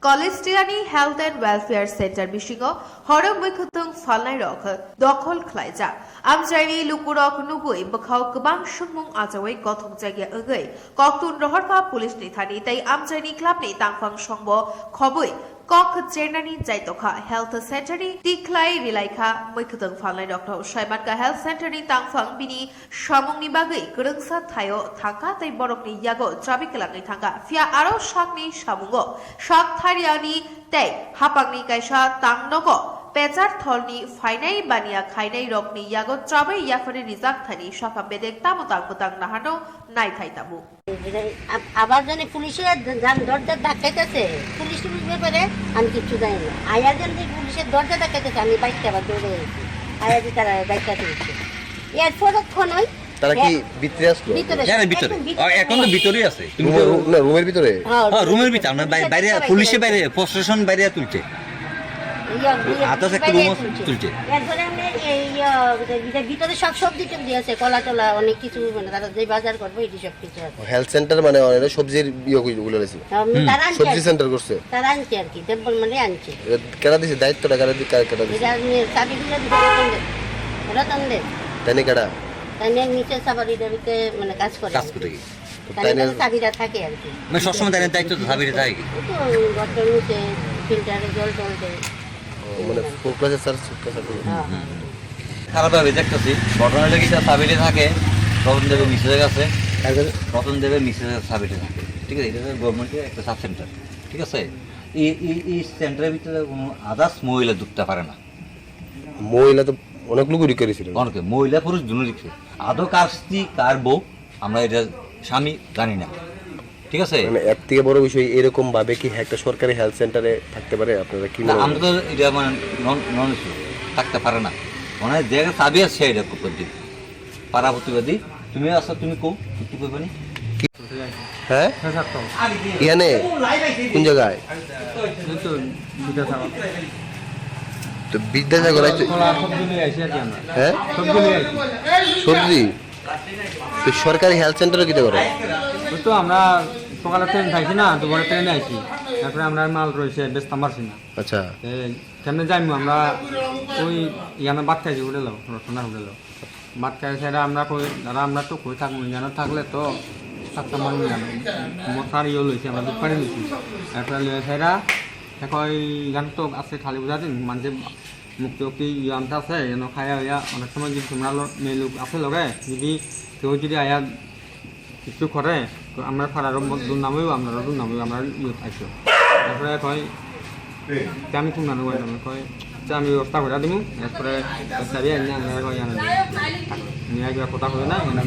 Kolestiani Health and Welfare Center Bishingo, Horror Wikutung Falai Rock, Dokol Klaija, Amjani Lukurok Nubui, Bakau Kabang Shumung Ataway, Gotung Jaga Agay, Koktun Rohorka Police Nitani, They Amjani Club Nitangfang Shombo, Kobui. Kok Jernani Jaitoka Health Center Tiklai Rilaika Wikutung Falai Doctor Shaimatka Health Center Tangfang Bini Shamung Nibagi Kurungsa Tayo Taka They Borokni Yago Trabikalang Tanga Fia Aro Shakni Shamungo Shak Thariani Tay Hapagni Kaisha Tangnogo Pezar Tholni Finai Baniya Khainai Rokni Yago Trabe Yafari Rizak Thani Shaka Bedek Tamutang Putang Nahano Naikai Tamu আবার জানি পুলিশের দরজা ধাক্কাইতেছে পুলিশের ব্যাপারে আমি কিছু জানি না আয়া জানি পুলিশের দরজা ধাক্কাইতেছে আমি বাইকটা আবার দৌড়ে গেছি আয়া যে তারা বাইকটা তুলছে এরপর ক্ষণই তারা কি ভিতরে আসলো জানেন ভিতরে এখন তো ভিতরেই আছে তুমি না রুমের ভিতরে হ্যাঁ রুমের ভিতরে না বাইরে পুলিশের বাইরে প্রশাসন বাইরে তুলছে আদাস একটা রুম তুলছে এরপরে আমি এই ভিতরে সব সবজি টবজি আছে কলা টলা অনেক কিছু মানে তারা যে বাজার করবে এই সব কিছু আছে হেলথ সেন্টার মানে অনেক সবজির গুলো আছে সবজি সেন্টার করছে তারা আনছে আর কি টেম্পল মানে আনছে কেন দিছে দায়িত্বটা কারা দিছে চাবি দিলে রতন দে তাই কারা তাই নিচে সাবারি দেবিতে মানে কাজ করে তাই চাবিটা থাকে আর কি মানে সবসময় তাই দায়িত্ব তো চাবিটা থাকে কি তো গটর নিচে ফিল্টারে জল টল দেয় মানে ফুল ক্লাসে স্যার খারাপভাবে দেখতেছি ঘটনা লেগে চাবিটা থাকে রতন দেবের মিসেজের কাছে রতন দেবের মিসেজের চাবিটা থাকে ঠিক আছে এটা গভর্নমেন্টের একটা সাব সেন্টার ঠিক আছে এই সেন্টারের ভিতরে কোনো আদার্স মহিলা ঢুকতে পারে না মহিলা তো অনেক লোক উড়ি করেছিল অনেকে মহিলা পুরুষ দুনো দিচ্ছে আদৌ কার স্ত্রী কার বউ আমরা এটা স্বামী জানি না ঠিক আছে মানে এর থেকে বড় বিষয় এরকম ভাবে কি একটা সরকারি হেলথ সেন্টারে থাকতে পারে আপনারা কি না আমরা তো এটা মানে নন থাকতে পারে না মানে জায়গা চাবি আছে এটা প্রতিদিন পাড়া প্রতিবাদী তুমি আসো তুমি কো কি করবে না হ্যাঁ এখানে কোন জায়গায় তো বিদ্যাসাগর হ্যাঁ সবজি তো সরকারি হেলথ সেন্টারে কি করে তো আমরা সকালে ট্রেন খাইছি না দুপুরে ট্রেনে আইছি তারপরে আমরা মাল রয়েছে বেচতাম পারছি না আচ্ছা কেমনে যাইমু আমরা ওই ইয়ানো ভাত খাইছি হোটেল রচনা হোটেল ভাত খাই সেটা আমরা কই দাদা আমরা তো কই থাকবো ইয়ানো থাকলে তো থাকতাম পারবো জানো মশার ইয়ে লইছি আমরা দুধ পানি লইছি তারপরে লয়ে সেটা এখন ইয়ান তো আছে খালি বুঝা দিন মানে মুক্তি ইয়ানটা আছে ইয়ানো খাইয়া হইয়া অনেক সময় যদি তোমরা মেয়ে লোক আছে লগে যদি কেউ যদি আয়া কিছু করে আমরা ফারারও দূর নামেও আপনারা দূর নামেও আমরা ইয়ে আইসো তারপরে কয় আমি কোন নামে কয় কয় আমি ব্যবস্থা করে দিব এরপরে চাবি আনি আমরা কয় আনে নিয়ে গিয়ে কথা হবে না আমরা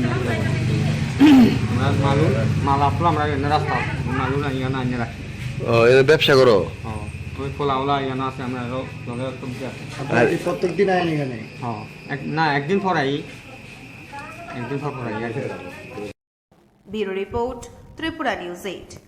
মাল আসলো আমরা এনে রাস্তা মালু না ইয়ানো আনিয়ে রাখি ব্যবসা করো ওই পোলাওলা ইয়ানো আছে আমরা লগে সবজি আছে প্রত্যেকদিন আইন এখানে হ্যাঁ না একদিন পর আই একদিন পর I Bureau Report, Tripura News 8.